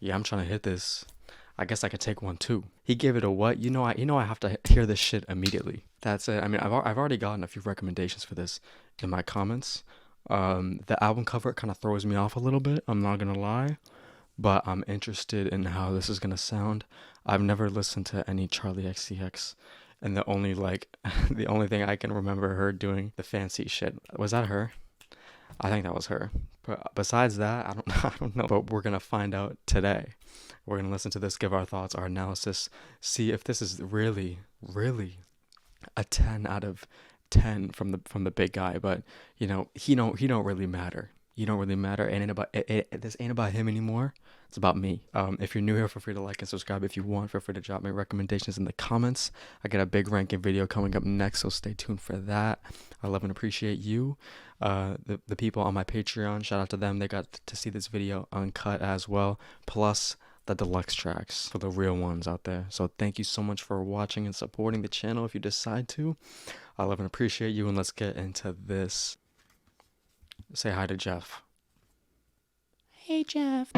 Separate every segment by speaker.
Speaker 1: Yeah, I'm trying to hit this. I guess I could take one too. He gave it a what? I have to hear this shit immediately. That's it. I mean, I've already gotten a few recommendations for this in my comments. The album cover kind of throws me off a little bit. I'm not gonna lie, but I'm interested in how this is gonna sound. I've never listened to any Charli xcx, and the only the only thing I can remember her doing the fancy shit, was that her? I think that was her. But besides that, I don't I don't know. But we're gonna find out today. We're gonna listen to this, give our thoughts, our analysis, see if this is really, really a 10 out of 10 from the big guy. But he don't really matter. You don't really matter. This ain't about him anymore. It's about me. If you're new here, feel free to like and subscribe. If you want, feel free to drop me recommendations in the comments. I got a big ranking video coming up next, so stay tuned for that. I love and appreciate you. The people on my Patreon, shout out to them. They got to see this video uncut as well, plus the deluxe tracks for the real ones out there. So thank you so much for watching and supporting the channel if you decide to. I love and appreciate you, and let's get into this. Say hi to Jeff. Hey, Jeff.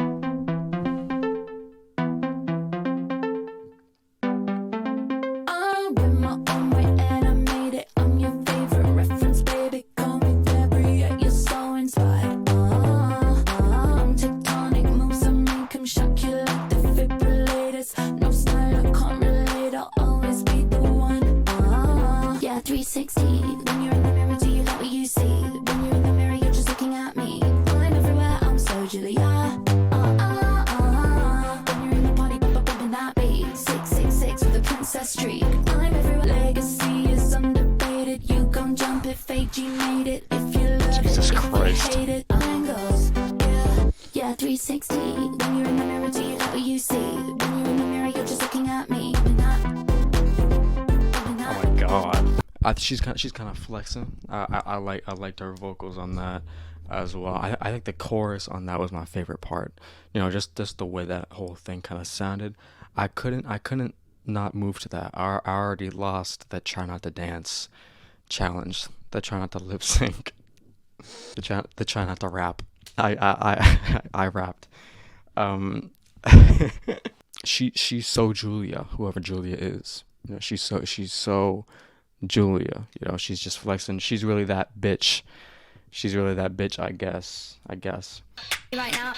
Speaker 2: Streak. I'm everywhere. Legacy is underrated. You gon' jump if AG made it. If you love
Speaker 1: Jesus
Speaker 2: it,
Speaker 1: Christ.
Speaker 2: if you hate it, angles. Yeah, 360. When you're in the mirror, do you like what you see? When you're in the mirror, you're just looking at me.
Speaker 1: Oh my god. She's kind of flexing. I liked her vocals on that as well. I think the chorus on that was my favorite part. Just the way that whole thing kind of sounded. I couldn't not move to that. I already lost the try not to dance challenge, the try not to lip sync, the try not to rap. I rapped. She's so Julia, whoever Julia is. She's so Julia. She's just flexing. She's really that bitch. I guess.
Speaker 2: Right now.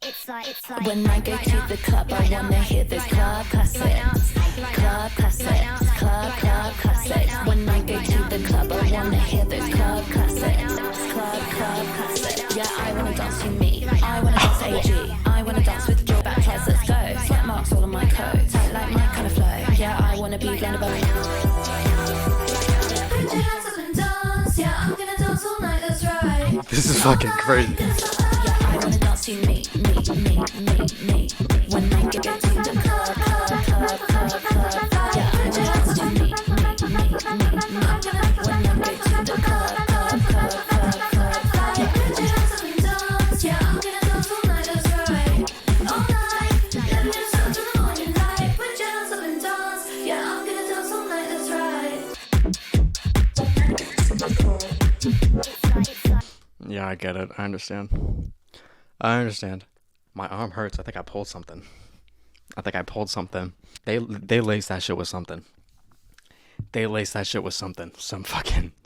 Speaker 2: It's like when I go to the club, I wanna hear this club classics. Club classics. Club classics. When I go to the club, I wanna hear this club classics. Club classics. Yeah, I wanna dance with me. I wanna dance AG. I wanna dance with Joe back. Let's go. Sweat marks all on my coat. Like my kind of flow. Yeah, I wanna be blended by. Put your hands up and dance. Yeah, I'm gonna dance all night. That's right.
Speaker 1: This is fucking crazy.
Speaker 2: I wanna dance to me. When I get to the club, yeah, I wanna dance to me. When I get to the club, yeah, put your hands up and dance. Yeah, I'm gonna dance all night, that's right. All night, let me dance up to the morning light. Put your hands up and dance. Yeah, I'm gonna dance all night, that's right.
Speaker 1: Yeah, I get it. I understand. My arm hurts. I think I pulled something. They laced that shit with something.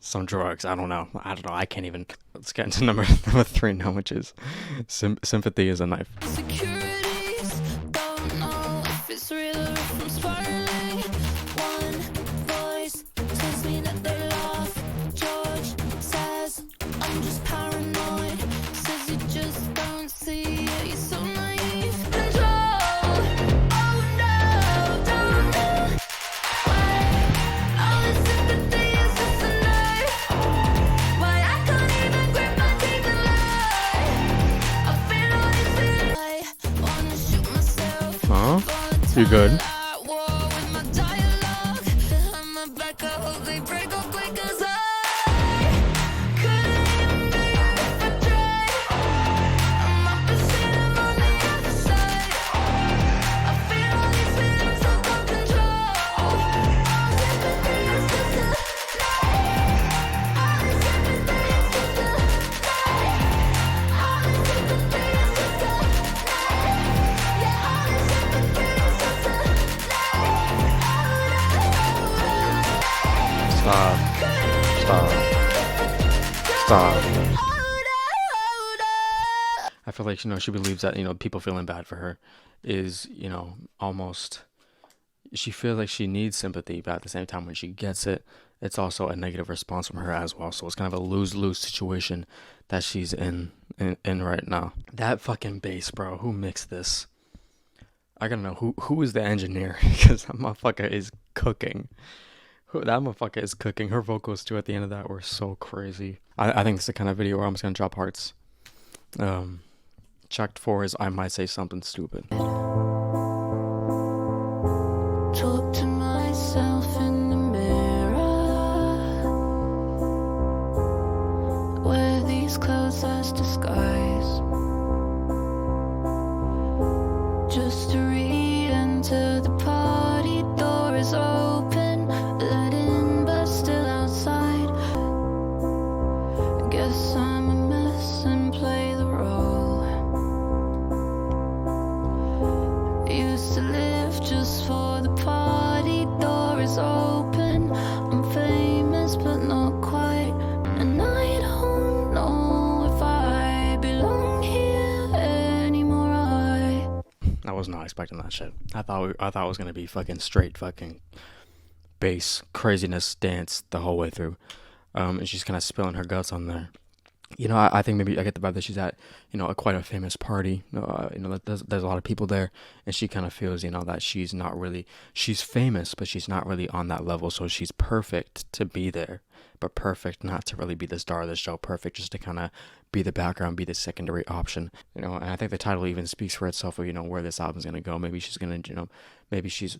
Speaker 1: Some drugs. I don't know. I can't even. Let's get into number 3 now, which is sympathy is a knife.
Speaker 2: Securities don't know if it's real or if I'm spiraling. One voice tells me that they laugh. George says I'm just paranoid. Says you just don't see it. You're so naive. Control. Oh no, don't know. All this sympathy is just a knife. Why I can't even grip my teeth and lie. I feel all these feelings. I wanna shoot myself.
Speaker 1: Huh? You good? Stop. I feel like, she believes that, people feeling bad for her is, almost, she feels like she needs sympathy, but at the same time, when she gets it, it's also a negative response from her as well. So it's kind of a lose-lose situation that she's in right now. That fucking bass, bro. Who mixed this? I gotta know who is the engineer, because that motherfucker is cooking. That motherfucker is cooking. Her vocals too at the end of that were so crazy. I think it's the kind of video where I'm just gonna drop hearts. Checked for is I might say something stupid.
Speaker 2: Talk to myself in the mirror. Wear these clothes as disguise, just to read into the party. Door is open, let in but still outside. Guess I'm a mess and play the role. Used to live just for the party. Door is open, I'm famous but not quite, and I don't know if I belong here anymore.
Speaker 1: I was not expecting that shit. I thought it was gonna be fucking straight fucking bass craziness dance the whole way through. And she's kind of spilling her guts on there. I think maybe I get the vibe that she's at, quite a famous party. There's a lot of people there, and she kind of feels, that she's not really, she's famous, but she's not really on that level. So she's perfect to be there, but perfect not to really be the star of the show. Perfect just to kind of be the background, be the secondary option. And I think the title even speaks for itself of, where this album's gonna go. Maybe she's gonna, maybe she's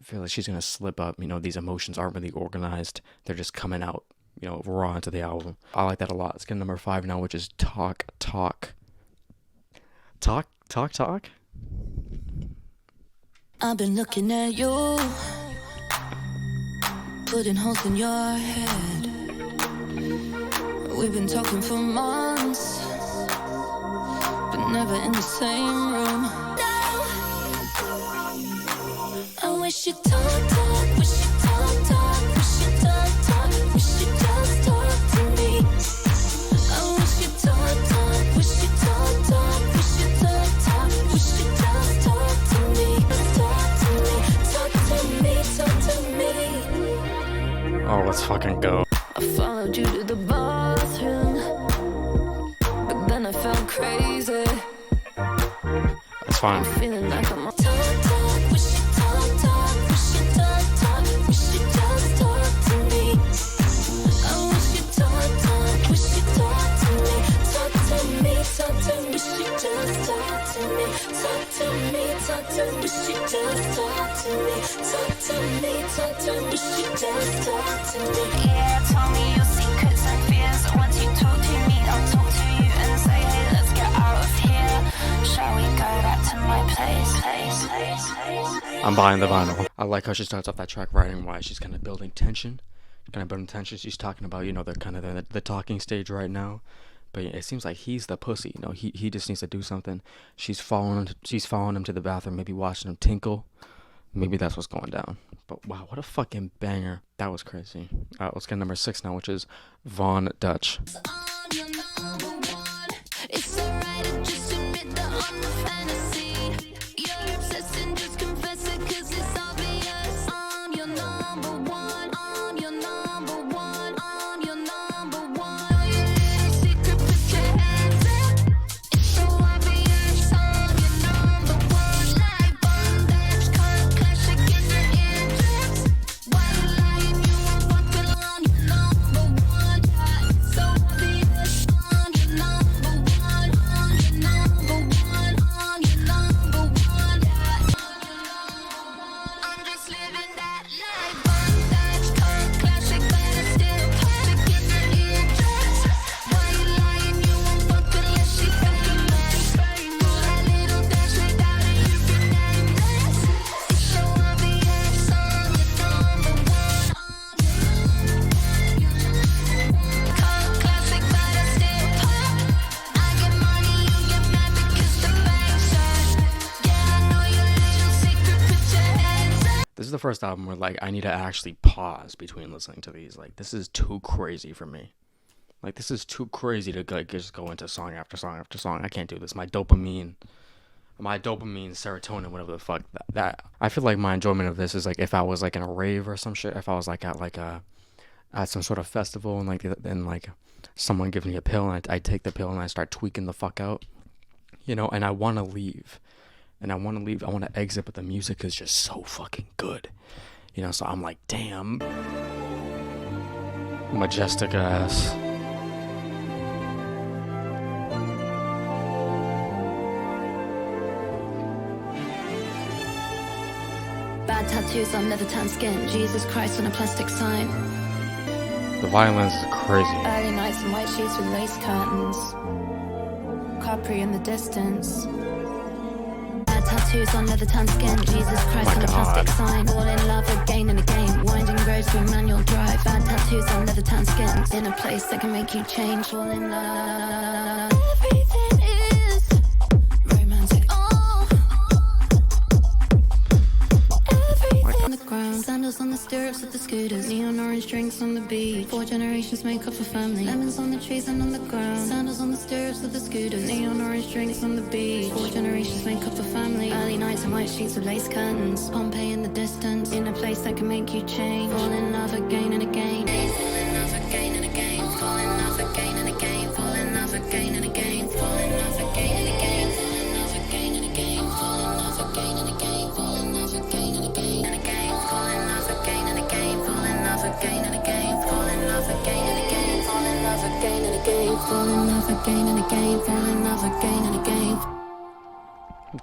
Speaker 1: feel like she's gonna slip up. These emotions aren't really organized. They're just coming out, raw into the album. I like that a lot. Let's get number 5 now, which is Talk.
Speaker 2: I've been looking at you, putting holes in your head. We've been talking for months, but never in the same room. I wish you'd talk, wish you'd talk, wish you'd talk, wish you'd just talk to me. I wish you'd talk, wish you'd talk, wish you'd talk, wish you'd just talk to me. Talk to me.
Speaker 1: Oh, let's fucking go.
Speaker 2: I followed you to the bathroom, but then I felt crazy.
Speaker 1: That's fine.
Speaker 2: Feeling like I'm talk, wish you talk, wish you talk, wish you just talk to me. I wish you talk, wish you talk to me, wish you just talk to me, wish you just talk to me, wish you just talk to me. Yeah, tell me your secrets and fears. Once you talk to me, I'll talk to you and say, hey, let's get out of here. Shall we go back to my place?
Speaker 1: I'm buying the vinyl. I like how she starts off that track writing wise. She's kind of building tension. She's talking about, they're kind of the talking stage right now. But it seems like he's the pussy. He just needs to do something. She's following him to the bathroom, maybe watching him tinkle. Maybe that's what's going down. But wow, what a fucking banger. That was crazy. Let's get number 6 now, which is Von Dutch.
Speaker 2: It's alright to just admit that I'm a fantasy. You're obsessed and just confess it, 'cause it's obvious. I'm your number one. I'm your number one. I'm your number one. Know your little secret, put your hands up. It's so obvious. I'm your number one. Like bondage, classic in your eardrums. Why you lying? You won't fuck along. Your number one. It's so obvious. I'm your number one. I'm your number one. I'm your number one. I'm just living that life. Bondage, classic, but it's still classic in your eardrums. Why you lying? You won't fuck unless she fucking mess. That little dash without it, you can nameless. It's so obvious. I'm your number one. Classic, but it's still pop. I get money, you get mad because the bank shut. Yeah, I know your little secret, put your hands up.
Speaker 1: This is the first album where I need to actually pause between listening to these. This is too crazy for me. Like, this is too crazy to like just go into song after song after song. I can't do this. My dopamine, serotonin, whatever the fuck that I feel like my enjoyment of this is like if I was like in a rave or some shit. If I was like at some sort of festival and like someone gives me a pill and I take the pill and I start tweaking the fuck out, and I want to leave. I want to exit, but the music is just so fucking good. So I'm like, damn. Majestic ass.
Speaker 2: Bad tattoos on leather tan skin. Jesus Christ on a plastic sign.
Speaker 1: The violence is crazy.
Speaker 2: Early nights and white sheets with lace curtains. Capri in the distance. Bad tattoos on leather tan skin. Jesus Christ on a plastic sign. All in love again and again. Winding roads through manual drive. Bad tattoos on leather tan skin. In a place that can make you change. All in love. Everything is romantic. Oh. Everything on the ground. Sandals on the stirrups of the scooters. Neon orange drinks on the beach. 4 generations make up a family. Lemons on the trees and on the ground. Sandals on the stirrups of the scooters. Neon orange drinks on the beach. 4 generations make up a family. Early nights and white sheets with lace curtains. Pompeii in the distance. In a place that can make you change. Fall in love again and again. Fall in love again and again. Fall in love again and again. Fall in love again and again. Fall in love again and again. Fall in love again and again. Fall in love again and again. Fall in love again and again and again. Fall in love again and again. Fall in love again and again. Fall in love again and again. Fall in love again and again. Fall in love again and again. Fall in love again and again.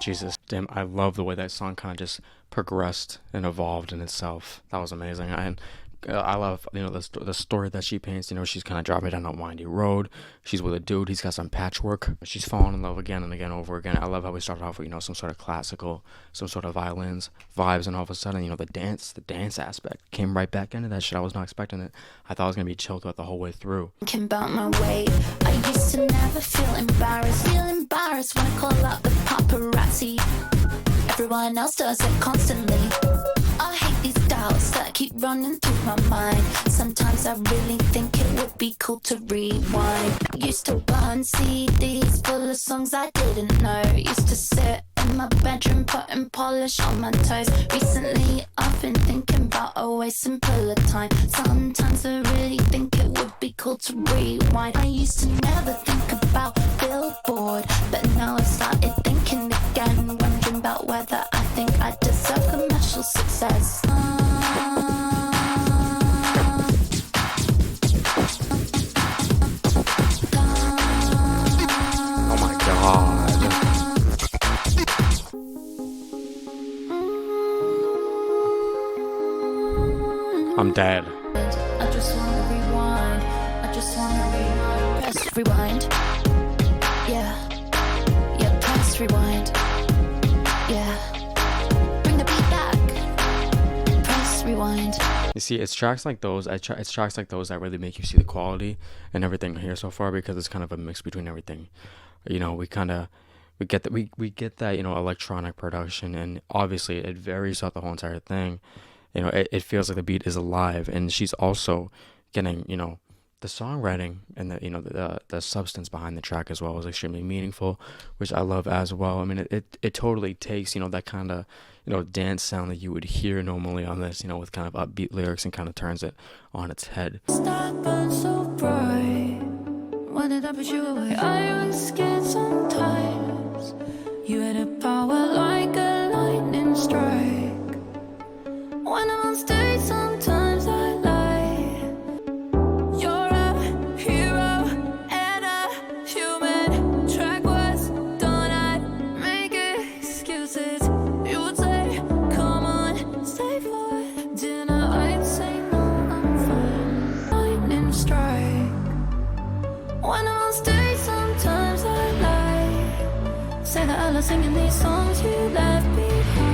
Speaker 1: Jesus, damn, I love the way that song kind of just progressed and evolved in itself. That was amazing. And I love, the story that she paints. She's kind of driving down a windy road. She's with a dude. He's got some patchwork. She's falling in love again and again over again. I love how we started off with, some sort of classical, some sort of violins, vibes, and all of a sudden, the dance aspect came right back into that shit. I was not expecting it. I thought I was going to be chilled throughout the whole way through.
Speaker 2: Thinking about my weight, I used to never feel embarrassed when I call out the paparazzi. Everyone else does it constantly. I hate these doubts that keep running through my mind. Sometimes I really think it would be cool to rewind. Used to burn CDs full of songs I didn't know. Used to sit in my bedroom putting polish on my toes. Recently I've been thinking about a way simpler time. Sometimes I really think it would be cool to rewind. I used to never think about Billboard, but now I've started thinking again, wondering about whether I think I deserve commercial success.
Speaker 1: Oh my god. I'm dead.
Speaker 2: I just wanna rewind. Press rewind. Yeah, press rewind. Yeah, bring the beat back. Press rewind.
Speaker 1: You see, it's tracks like those. It's tracks like those that really make you see the quality and everything here so far, because it's kind of a mix between everything. We get that electronic production, and obviously it varies throughout the whole entire thing. It feels like the beat is alive, and she's also getting the songwriting and the substance behind the track as well is extremely meaningful, which I love as well. I mean, it totally takes that kind of dance sound that you would hear normally on this, with kind of upbeat lyrics, and kind of turns it on its head.
Speaker 2: Stop burn so bright. Why did I put you away? I was scared sometimes. You had a power like a lightning strike. When I'm on stage, sometimes I lie. You're a hero and a human. Track was done, I'd make excuses. You would say, come on, stay for dinner. I'd say, no, I'm fine. Lightning strike. When I'm on stage, sometimes I lie. Say that I love singing these songs you left behind.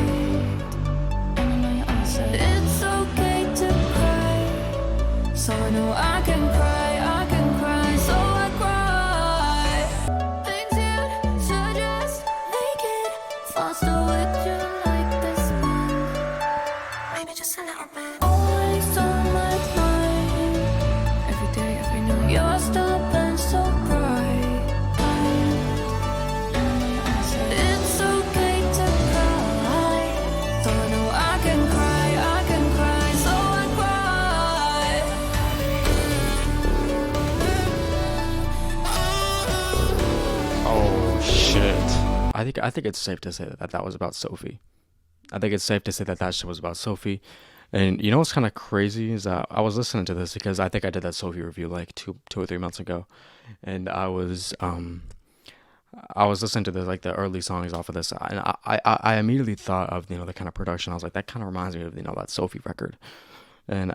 Speaker 2: It's okay to cry, so I know I can cry, so I cry. Things you'd suggest, make it faster. Would you like this one? Maybe just a little bit. Always on my mind, every day, every night. You're still
Speaker 1: I think it's safe to say that that was about Sophie. I think it's safe to say that that shit was about Sophie. And you know what's kind of crazy is that I was listening to this because I think I did that Sophie review like 2 or 3 months ago, and I was listening to the like the early songs off of this, and I immediately thought of the kind of production. I was like, that kind of reminds me of that Sophie record, and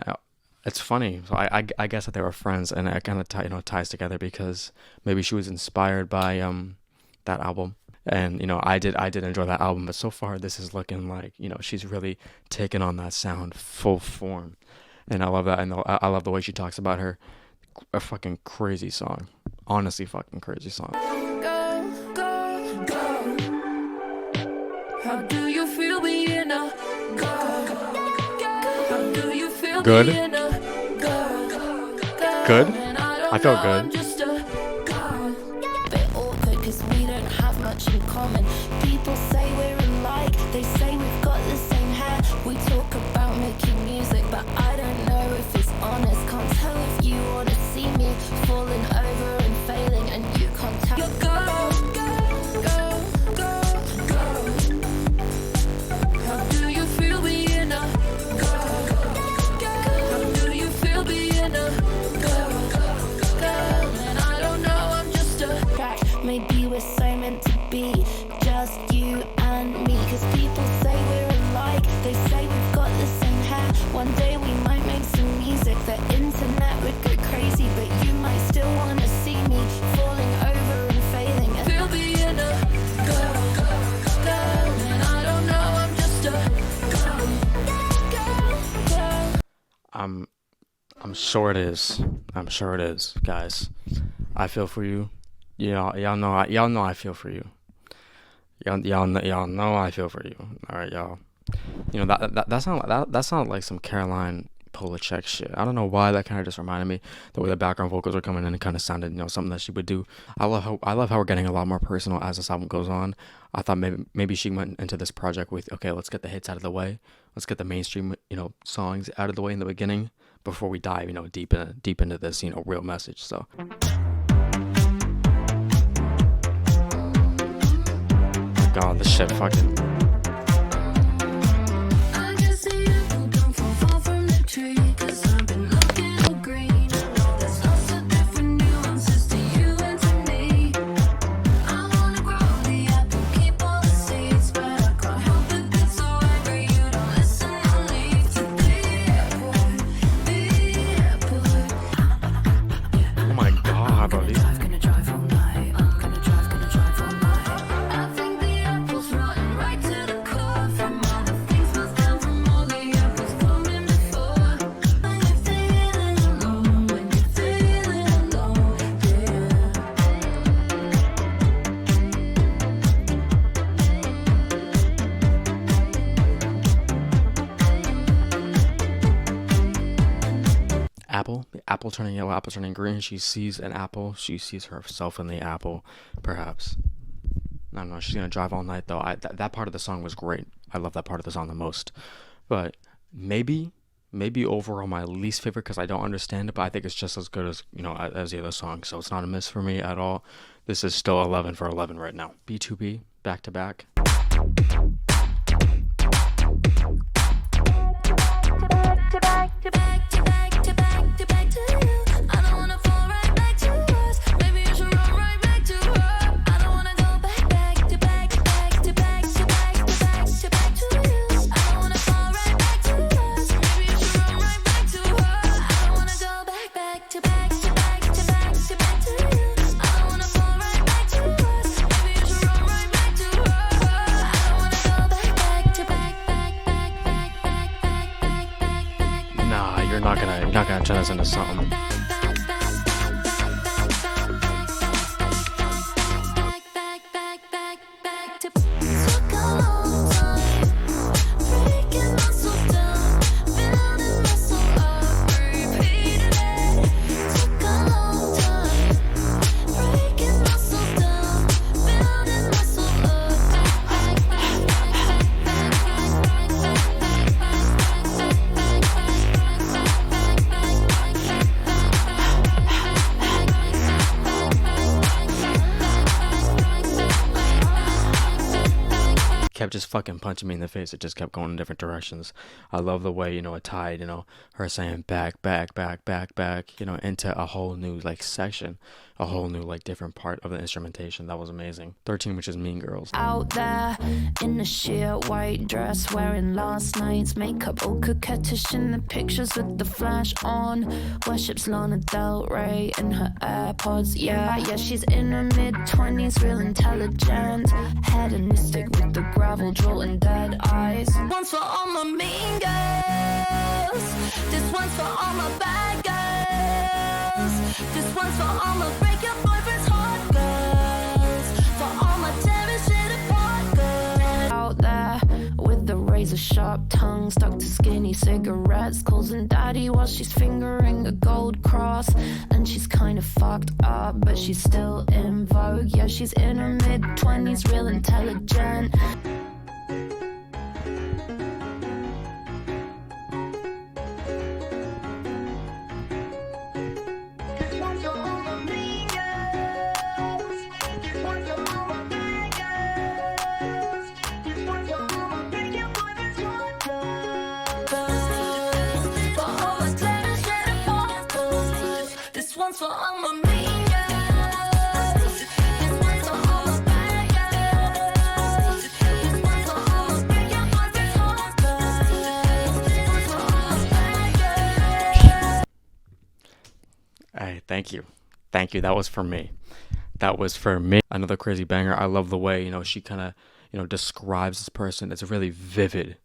Speaker 1: it's funny. So I guess that they were friends, and it kind of ties together because maybe she was inspired by that album. And I did enjoy that album, but so far this is looking like she's really taken on that sound full form, and I love that. And I love the way she talks about her. A fucking crazy song, honestly, fucking crazy song.
Speaker 2: Go, go, go. How do you feel being a go? How do you feel
Speaker 1: Good.
Speaker 2: being a go?
Speaker 1: Good.
Speaker 2: And
Speaker 1: I feel good.
Speaker 2: I'm just a go. Bit awkward 'cause we don't have much in common. People say we're alike. They say we've got the same hair. We talk about making music, but I don't know if it's honest. Can't tell if you wanna see me falling over and failing, and you can't tell. You go, go, go, go, go. How do you feel being a go? How do you feel being a go? And I don't know, I'm just a track. Maybe we're so meant to be, just you and me. 'Cause people say we're alike. They say we've got the same hair. One day we might make some music. The internet would go crazy, but you might still wanna see me falling over and failing. And feel being a go, go, go. And I don't know, I'm just a go, go, go.
Speaker 1: I'm sure it is. I'm sure it is, guys. I feel for you. Y'all know I feel for you. Y'all know I feel for you. All right, y'all. That sounded like some Caroline Polachek shit. I don't know why that kind of just reminded me. The way the background vocals were coming in, it kind of sounded something that she would do. I love how we're getting a lot more personal as this album goes on. I thought maybe she went into this project with, okay, let's get the hits out of the way. Let's get the mainstream songs out of the way in the beginning before we dive deep into this real message. So. God, this shit fucking.
Speaker 2: I can see you don't fall far from the tree. 'Cause I've been looking for green. I know there's lots of different nuances to you and to me. I wanna grow the apple, keep all the seeds, but I can't help it, get so angry you don't listen or leave. To the airport, the airport.
Speaker 1: Oh my God, buddy.
Speaker 2: Gonna drive all night. I'm gonna drive all night. I think the apple's rotten right to the core. From all the things passed down from all the apples coming before. When you're feeling alone, when you're feeling alone,
Speaker 1: Apple turning yellow, apple turning green. She sees an apple. She sees herself in the apple, perhaps. I don't know. She's gonna drive all night though. That part of the song was great. I love that part of the song the most. But maybe overall my least favorite because I don't understand it. But I think it's just as good as as the other song. So it's not a miss for me at all. This is still 11 for 11 right now. B2B back to back.
Speaker 2: I don't wanna fall right back to us. Maybe you should run right back to her. I don't wanna go back to back to back to back to back to back to back to you. I don't wanna fall right back to us. Maybe you should run right back to her. I don't wanna go back to back to back to back to back to you. I don't wanna fall right back to us. Maybe you should run right back to her. I don't wanna go back to back
Speaker 1: Nah, you're not gonna turn this into something. kept just fucking punching me in the face. It just kept going in different directions. I love the way, it tied, her saying back, back, back, back, back, into a whole new like section, a whole new like different part of the instrumentation. That was amazing. 13, which is Mean Girls.
Speaker 2: Out there in a sheer white dress, wearing last night's makeup, all coquettish in the pictures with the flash on. Worships Lana Del Rey in her AirPods. Yeah, she's in her mid-20s, real intelligent, hedonistic with the gravel jaw and dead eyes. One's for all my mean girls, this one's for all my bad girls, this one's for all my break your boyfriend's heart girls, for all my tearing shit apart girls. Out there with the razor sharp tongue stuck to skinny cigarettes, calls him daddy while she's fingering a gold cross. And she's kind of fucked up, but she's still in vogue. Yeah, she's in her mid-20s, real intelligent. For all my mean girls, this one's for all my bad girls, this one's for all my break your boyfriend's heart girls, this one's for all my bad girls.
Speaker 1: Hey, thank you. That was for me. Another crazy banger. I love the way, she kind of, describes this person. It's really vivid.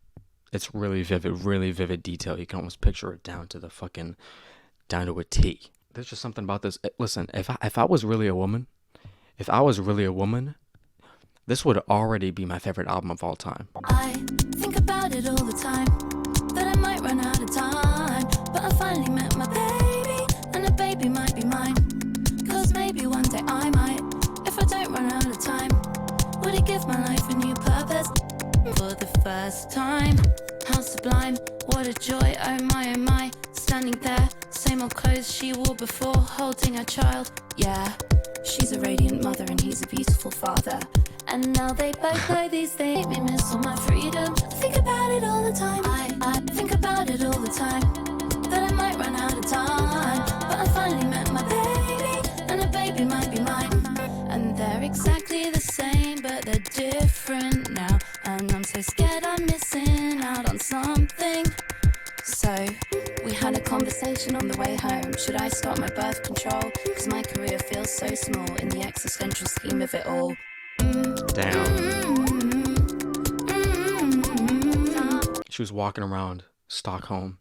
Speaker 1: It's really vivid detail. You can almost picture it down to a T. There's just something about this. Listen, if I was really a woman, this would already be my favorite album of all time.
Speaker 2: I think about it all the time, that I might run out of time, but I finally met my baby, and the baby might be mine. Cause maybe one day I might, if I don't run out of time, would it give my life a new purpose? For the first time, how sublime, what a joy, oh my, standing there, same old clothes she wore before, holding her child. Yeah, she's a radiant mother and he's a beautiful father. And now they both know these things make me miss all my freedom. I think about it all the time. I think about it all the time, that I might run out of time, but I finally met my baby, and the baby might be mine. And they're exactly the same, but they're different now, and I'm so scared I'm missing out on something. So we had a conversation on the way home. Should I start my birth control? Cause my career feels so small in the existential scheme of it all.
Speaker 1: Damn. She was walking around Stockholm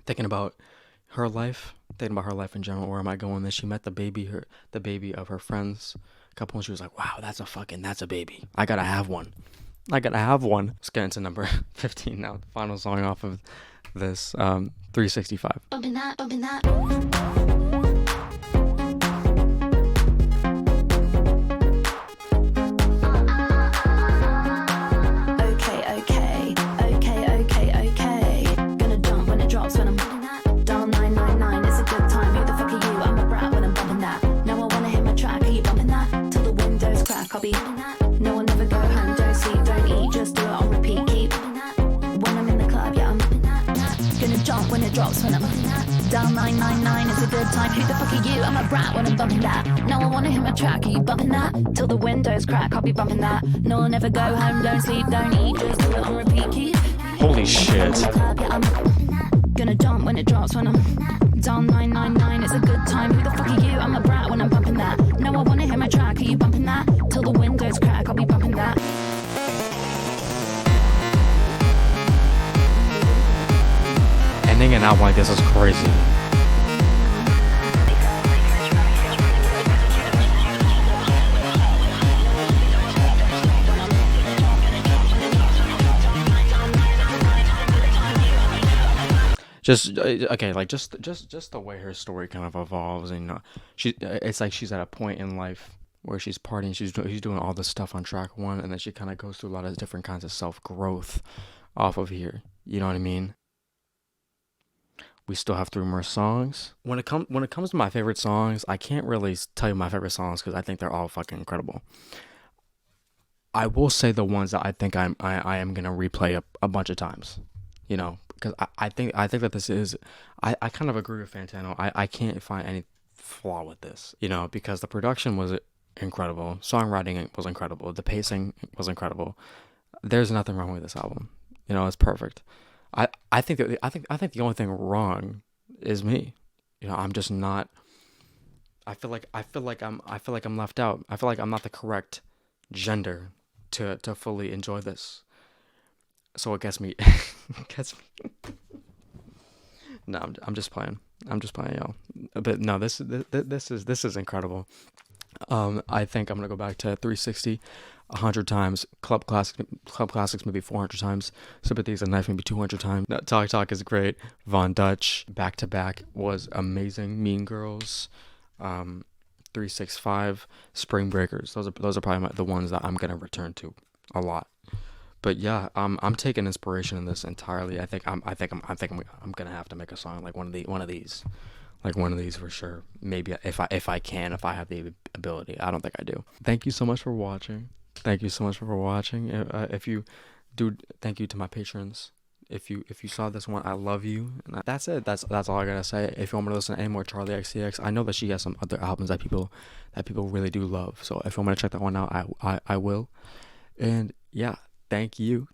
Speaker 1: thinking about her life in general. Where am I going? Then she met the baby of her friends couple, and she was like, wow, that's a baby. I gotta have one. Let's get into number 15 now, the final song off of this 365.
Speaker 2: Bumping that. Okay. Gonna jump when it drops when I'm down 999. It's a good time. Who the fuck are you? I'm a brat when I'm bumping that. Now I wanna hit my track. Are you bumping that? Till the windows crack. I'll be no, I'll never go home. Don't sleep, don't eat. Just do it on repeat. Keep when I'm in the club. Yeah, I'm gonna jump when it drops when I'm down 999. It's a good time. Who the fuck are you? I'm a brat when I'm bumping that. Now I wanna hit my track. Are you bumping that? Till the windows crack. I'll be bumping that. No, I'll never go home. Don't sleep, don't eat. Just do it on repeat. Keep
Speaker 1: Holy shit.
Speaker 2: I'm gonna jump when it drops when I'm down 999. It's a good time. Who the fuck are you? I'm a brat when I'm bumping that. No, I wanna hit my track. Are you bumping that? Till the windows crack. I'll be bumping that.
Speaker 1: Ending an album like this is crazy. Just the way her story kind of evolves, and it's like she's at a point in life where she's partying, she's doing all this stuff on track one, and then she kind of goes through a lot of different kinds of self growth off of here. You know what I mean? We still have 3 more songs. When it comes to my favorite songs, I can't really tell you my favorite songs because I think they're all fucking incredible. I will say the ones that I am gonna replay a bunch of times, because I think that this is, I kind of agree with Fantano. I can't find any flaw with this, because the production was incredible, songwriting was incredible, the pacing was incredible. There's nothing wrong with this album. It's perfect. I think the only thing wrong is me. I'm just not. I feel like I'm left out. I feel like I'm not the correct gender to fully enjoy this. So it gets me. It gets me. No, I'm just playing. I'm just playing, y'all. But no, this is incredible. I think I'm gonna go back to 360 100 times. Club classics maybe 400 times. Sympathy's a knife maybe 200 times. No, Talk Talk is great. Von Dutch back to back was amazing. Mean Girls, 365, Spring Breakers. Those are probably the ones that I'm gonna return to a lot. But yeah, I'm taking inspiration in this entirely. I think I'm gonna have to make a song like one of these for sure. Maybe if I have the ability. I don't think I do. Thank you so much for watching. Thank you so much for watching. If you do, thank you to my patrons. If you saw this one, I love you. And that's it. That's all I gotta say. If you want me to listen to any more Charli xcx, I know that she has some other albums that people really do love. So if you want me to check that one out, I will. And yeah, thank you.